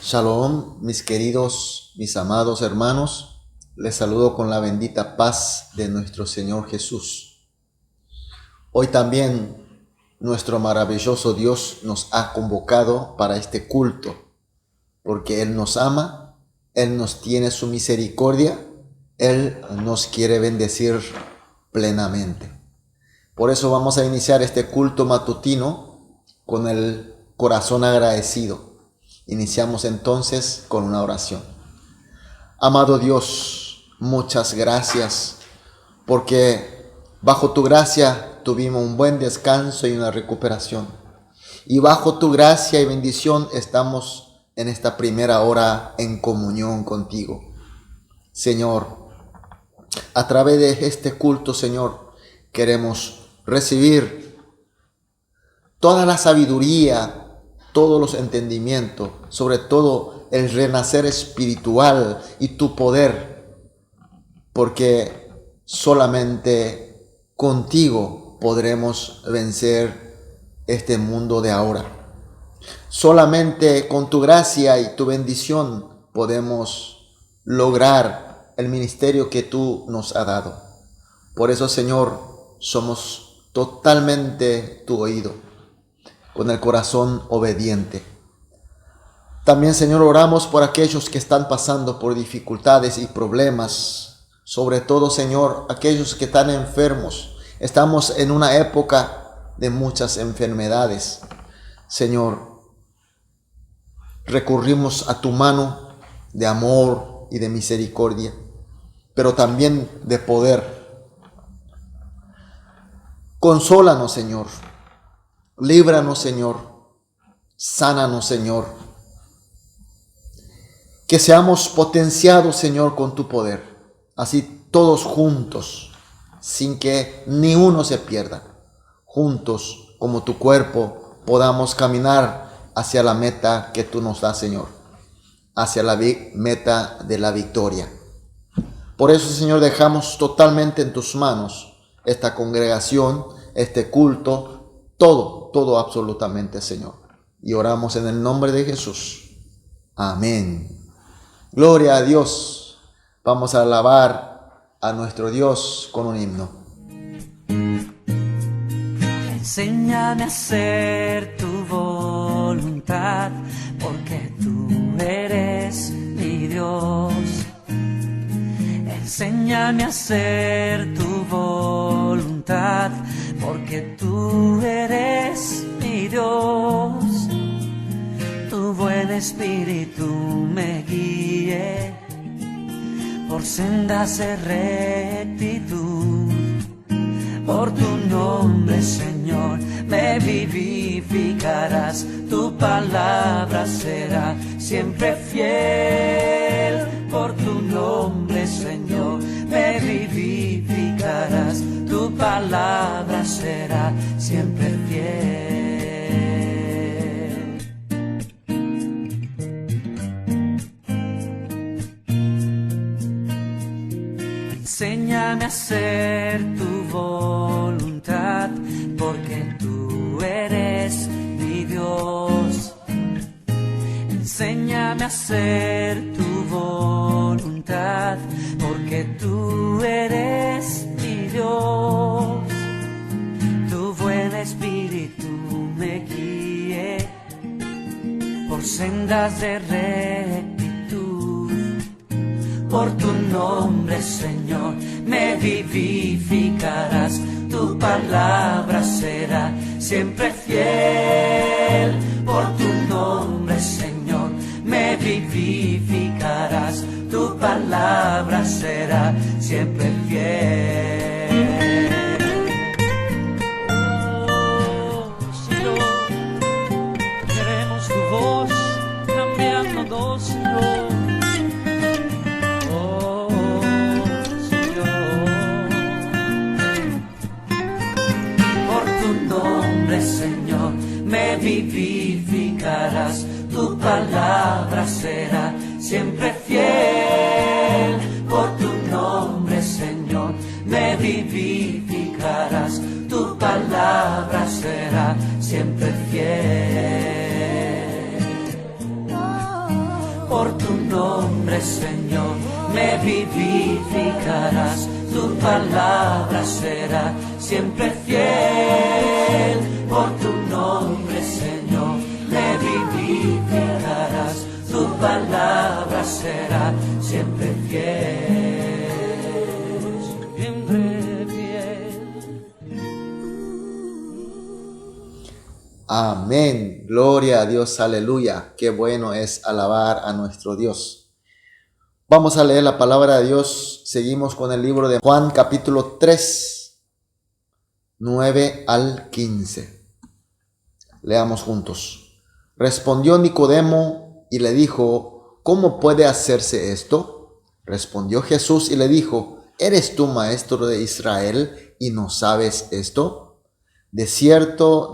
Shalom, mis queridos, mis amados hermanos, les saludo con la bendita paz de nuestro Señor Jesús. Hoy también nuestro maravilloso Dios nos ha convocado para este culto, porque Él nos ama, Él nos tiene su misericordia, Él nos quiere bendecir plenamente. Por eso vamos a iniciar este culto matutino con el corazón agradecido. Iniciamos entonces con una oración. Amado Dios, muchas gracias, porque bajo tu gracia tuvimos un buen descanso y una recuperación. Y bajo tu gracia y bendición estamos en esta primera hora en comunión contigo. Señor, a través de este culto, Señor, queremos recibir toda la sabiduría, todos los entendimientos, sobre todo el renacer espiritual y tu poder, porque solamente contigo podremos vencer este mundo de ahora. Solamente con tu gracia y tu bendición podemos lograr el ministerio que tú nos has dado. Por eso, Señor, somos totalmente tu oído, con el corazón obediente. También, Señor, oramos por aquellos que están pasando por dificultades y problemas. Sobre todo, Señor, aquellos que están enfermos. Estamos en una época de muchas enfermedades. Señor, recurrimos a tu mano de amor y de misericordia, pero también de poder. Consólanos, Señor. Líbranos, Señor. Sánanos, Señor. Que seamos potenciados, Señor, con tu poder. Así todos juntos, sin que ni uno se pierda. Juntos, como tu cuerpo, podamos caminar hacia la meta que tú nos das, Señor. Hacia la meta de la victoria. Por eso, Señor, dejamos totalmente en tus manos esta congregación, este culto, todo absolutamente, Señor. Y oramos en el nombre de Jesús. Amén. Gloria a Dios. Vamos a alabar a nuestro Dios con un himno. Enséñame a hacer tu voluntad, porque tú eres mi Dios. Enséñame a hacer tu voluntad, porque tú eres mi Dios. Tu buen espíritu me guíe por sendas de rectitud. Por tu nombre, Señor, me vivificarás. Tu palabra será siempre fiel. Por tu nombre, Señor, me vivificarás. Tu palabra será siempre fiel. Enséñame a hacer tu voluntad, porque tú eres mi Dios. Enséñame a hacer tu voluntad, porque tú eres mi Dios. Tu buen espíritu me guíe por sendas de rectitud. Por tu nombre, Señor, me vivificarás. Tu palabra será siempre fiel. Por tu nombre, Señor, me vivificarás. Tu palabra será siempre fiel. Oh, Señor, queremos tu voz cambiándonos, Señor. Señor, me vivificarás. Tu palabra será siempre fiel. Por tu nombre, Señor, me vivificarás. Tu palabra será siempre fiel. por tu nombre, Señor, me vivificarás. Tu palabra será siempre fiel. Por tu nombre, Señor, me vivificarás. Tu palabra será siempre fiel. Siempre fiel. Amén. Gloria a Dios. Aleluya. Qué bueno es alabar a nuestro Dios. Vamos a leer la palabra de Dios. Seguimos con el libro de Juan, capítulo 3, 9 al 15. Leamos juntos. Respondió Nicodemo y le dijo: ¿cómo puede hacerse esto? Respondió Jesús y le dijo: ¿eres tú maestro de Israel y no sabes esto? De cierto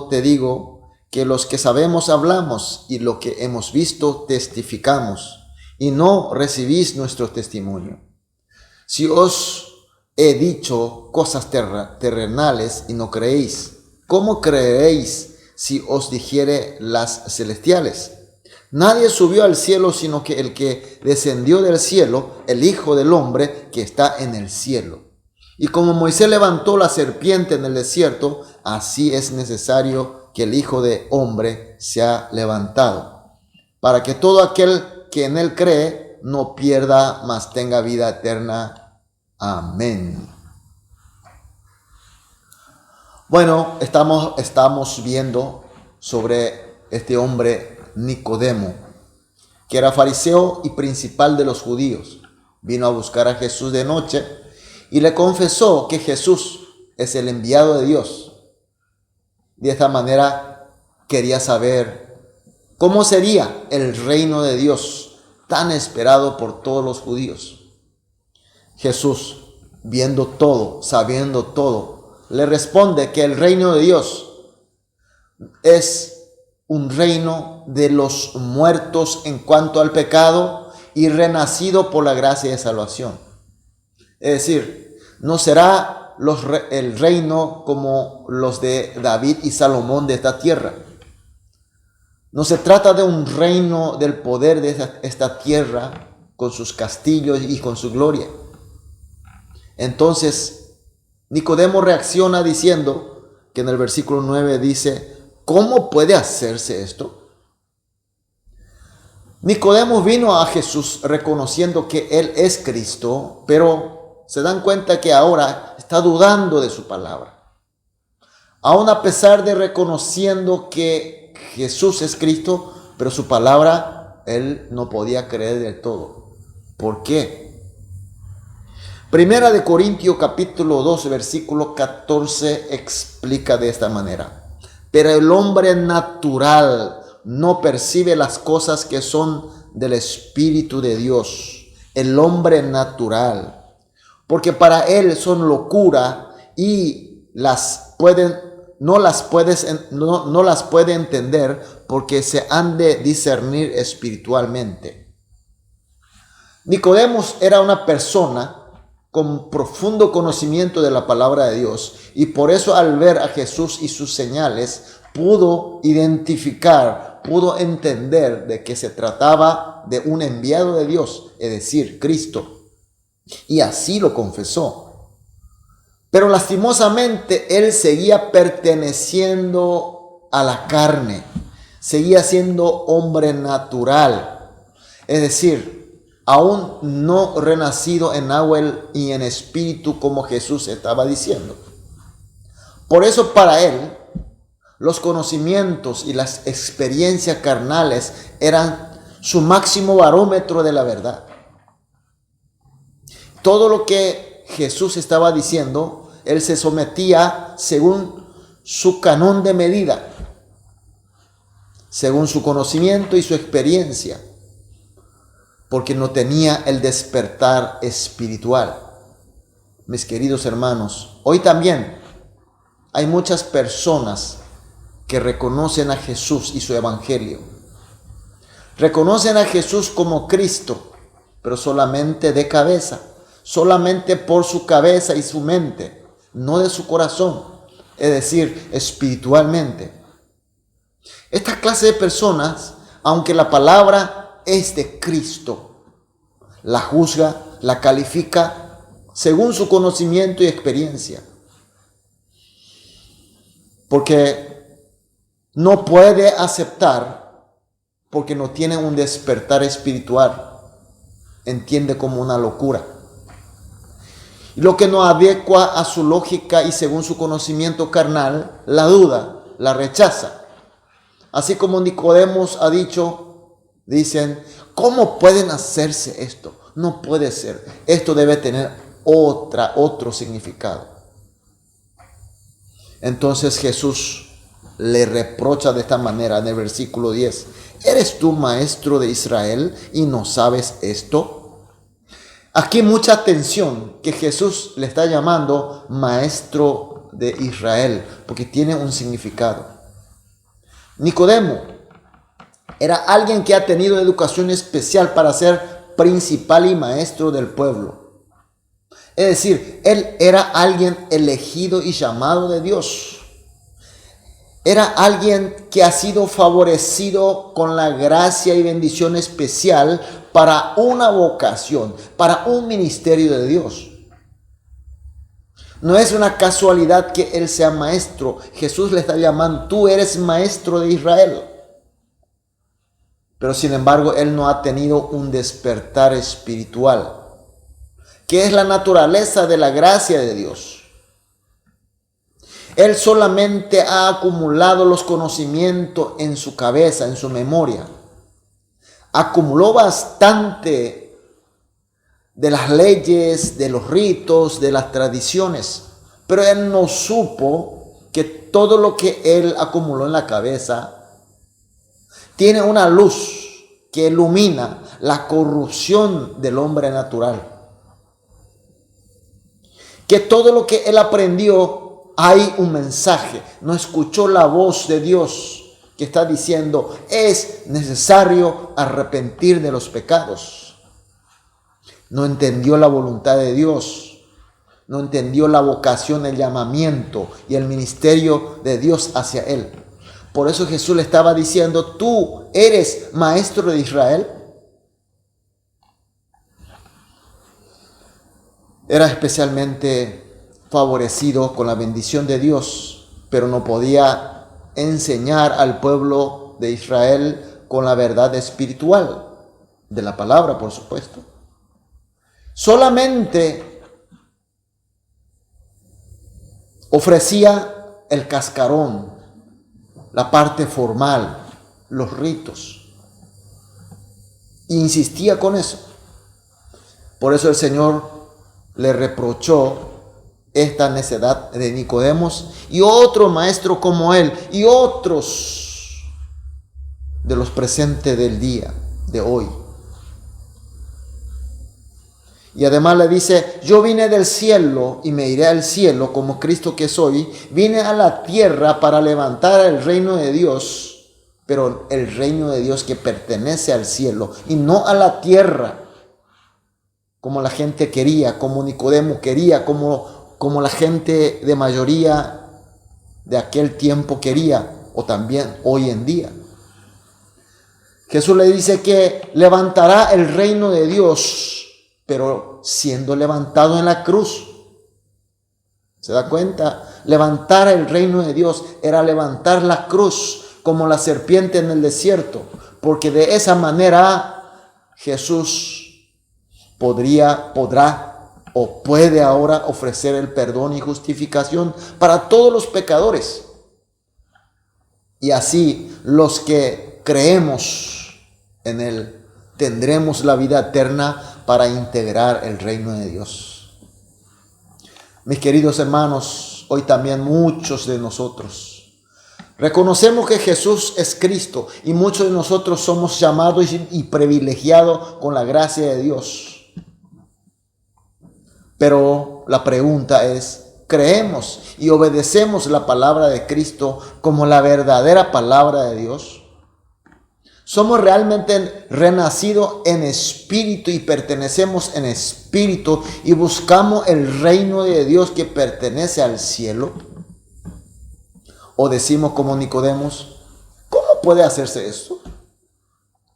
te digo que los que sabemos hablamos y lo que hemos visto testificamos, y no recibís nuestro testimonio. Si os he dicho cosas terrenales y no creéis, ¿cómo creeréis si os dijere las celestiales? Nadie subió al cielo sino que el que descendió del cielo, el Hijo del Hombre que está en el cielo. Y como Moisés levantó la serpiente en el desierto, así es necesario que el Hijo del Hombre sea levantado, para que todo aquel que en él cree no pierda, mas tenga vida eterna. Amén. Bueno, estamos viendo sobre este hombre Nicodemo, que era fariseo y principal de los judíos. Vino a buscar a Jesús de noche y le confesó que Jesús es el enviado de Dios. De esta manera quería saber cómo sería el reino de Dios tan esperado por todos los judíos. Jesús, viendo todo, sabiendo todo, le responde que el reino de Dios es un reino de los muertos en cuanto al pecado y renacido por la gracia de salvación. Es decir, no será el reino como los de David y Salomón de esta tierra. No se trata de un reino del poder de esta tierra con sus castillos y con su gloria. Entonces, Nicodemo reacciona diciendo que en el versículo 9 dice: ¿cómo puede hacerse esto? Nicodemo vino a Jesús reconociendo que Él es Cristo, pero se dan cuenta que ahora está dudando de su palabra. Aún a pesar de reconociendo que Jesús es Cristo, pero su palabra él no podía creer del todo. ¿Por qué? Primera de Corintios capítulo 2 versículo 14 explica de esta manera: pero el hombre natural no percibe las cosas que son del Espíritu de Dios. El hombre natural, porque para él son locura y no las puede entender, porque se han de discernir espiritualmente. Nicodemo era una persona con profundo conocimiento de la palabra de Dios, y por eso al ver a Jesús y sus señales pudo identificar, pudo entender de que se trataba de un enviado de Dios, es decir, Cristo, y así lo confesó. Pero lastimosamente él seguía perteneciendo a la carne, seguía siendo hombre natural, es decir, aún no renacido en agua y en espíritu, como Jesús estaba diciendo. Por eso para él los conocimientos y las experiencias carnales eran su máximo barómetro de la verdad. Todo lo que Jesús estaba diciendo, él se sometía según su canón de medida, según su conocimiento y su experiencia, porque no tenía el despertar espiritual. Mis queridos hermanos, hoy también hay muchas personas que reconocen a Jesús y su evangelio. Reconocen a Jesús como Cristo, pero solamente de cabeza, solamente por su cabeza y su mente, no de su corazón, es decir, espiritualmente. Esta clase de personas, aunque la palabra es de Cristo, la juzga, la califica según su conocimiento y experiencia. Porque no puede aceptar, porque no tiene un despertar espiritual, entiende como una locura. Y lo que no adecua a su lógica y según su conocimiento carnal, la duda, la rechaza. Así como Nicodemos ha dicho, dicen, ¿cómo pueden hacerse esto? No puede ser. Esto debe tener otro significado. Entonces Jesús le reprocha de esta manera en el versículo 10. ¿Eres tú maestro de Israel y no sabes esto? Aquí mucha atención que Jesús le está llamando maestro de Israel, porque tiene un significado. Nicodemo era alguien que ha tenido educación especial para ser principal y maestro del pueblo. Es decir, él era alguien elegido y llamado de Dios. Era alguien que ha sido favorecido con la gracia y bendición especial para una vocación, para un ministerio de Dios. No es una casualidad que él sea maestro. Jesús le está llamando, tú eres maestro de Israel. Pero sin embargo, él no ha tenido un despertar espiritual, que es la naturaleza de la gracia de Dios. Él solamente ha acumulado los conocimientos en su cabeza, en su memoria. Acumuló bastante de las leyes, de los ritos, de las tradiciones. Pero él no supo que todo lo que él acumuló en la cabeza tiene una luz que ilumina la corrupción del hombre natural. Que todo lo que él aprendió hay un mensaje. No escuchó la voz de Dios que está diciendo, es necesario arrepentir de los pecados. No entendió la voluntad de Dios. No entendió la vocación, el llamamiento y el ministerio de Dios hacia él. Por eso Jesús le estaba diciendo, tú eres maestro de Israel. Era especialmente favorecido con la bendición de Dios, pero no podía enseñar al pueblo de Israel con la verdad espiritual de la palabra, por supuesto. Solamente ofrecía el cascarón, la parte formal, los ritos. E insistía con eso. Por eso el Señor le reprochó esta necedad de Nicodemos y otro maestro como él y otros de los presentes del día de hoy. Y además le dice, yo vine del cielo y me iré al cielo como Cristo que soy. Vine a la tierra para levantar el reino de Dios, pero el reino de Dios que pertenece al cielo y no a la tierra, como la gente quería, como Nicodemo quería, como la gente de mayoría de aquel tiempo quería, o también hoy en día. Jesús le dice que levantará el reino de Dios, pero siendo levantado en la cruz. ¿Se da cuenta? Levantar el reino de Dios era levantar la cruz como la serpiente en el desierto, porque de esa manera Jesús podrá o puede ahora ofrecer el perdón y justificación para todos los pecadores. Y así los que creemos en Él tendremos la vida eterna para integrar el reino de Dios. Mis queridos hermanos, hoy también muchos de nosotros reconocemos que Jesús es Cristo y muchos de nosotros somos llamados y privilegiados con la gracia de Dios. Pero la pregunta es, ¿creemos y obedecemos la palabra de Cristo como la verdadera palabra de Dios? ¿Somos realmente renacidos en espíritu y pertenecemos en espíritu y buscamos el reino de Dios que pertenece al cielo? ¿O decimos como Nicodemos, ¿cómo puede hacerse esto?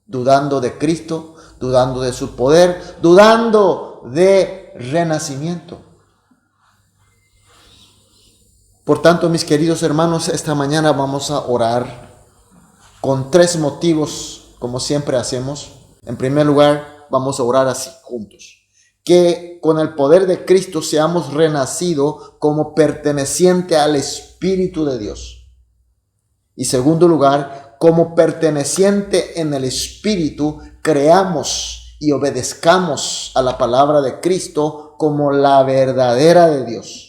dudando de Cristo, dudando de su poder, dudando de renacimiento. Por tanto, mis queridos hermanos, esta mañana vamos a orar con 3 motivos, como siempre hacemos. En primer lugar, vamos a orar así juntos: que con el poder de Cristo seamos renacidos como perteneciente al Espíritu de Dios. Y segundo lugar, como perteneciente en el Espíritu, creamos y obedezcamos a la palabra de Cristo como la verdadera de Dios.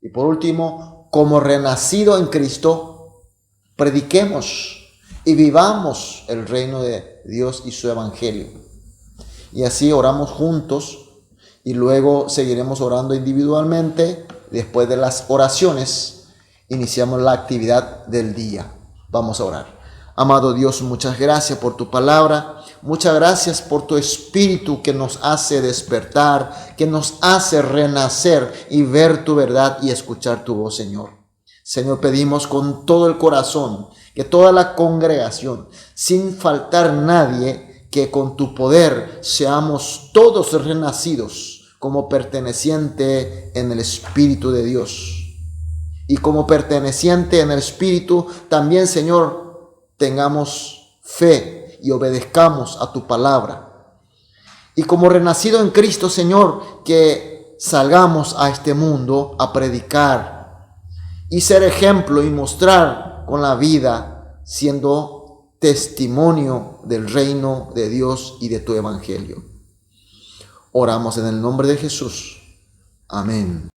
Y por último, como renacido en Cristo, prediquemos y vivamos el reino de Dios y su evangelio. Y así oramos juntos y luego seguiremos orando individualmente. Después de las oraciones, iniciamos la actividad del día. Vamos a orar. Amado Dios, muchas gracias por tu palabra. Muchas gracias por tu Espíritu que nos hace despertar, que nos hace renacer y ver tu verdad y escuchar tu voz, Señor. Señor, pedimos con todo el corazón que toda la congregación, sin faltar nadie, que con tu poder seamos todos renacidos como perteneciente en el Espíritu de Dios. Y como perteneciente en el Espíritu, también, Señor, tengamos fe y obedezcamos a tu palabra. Y como renacido en Cristo, Señor, que salgamos a este mundo a predicar y ser ejemplo y mostrar con la vida, siendo testimonio del reino de Dios y de tu evangelio. Oramos en el nombre de Jesús. Amén.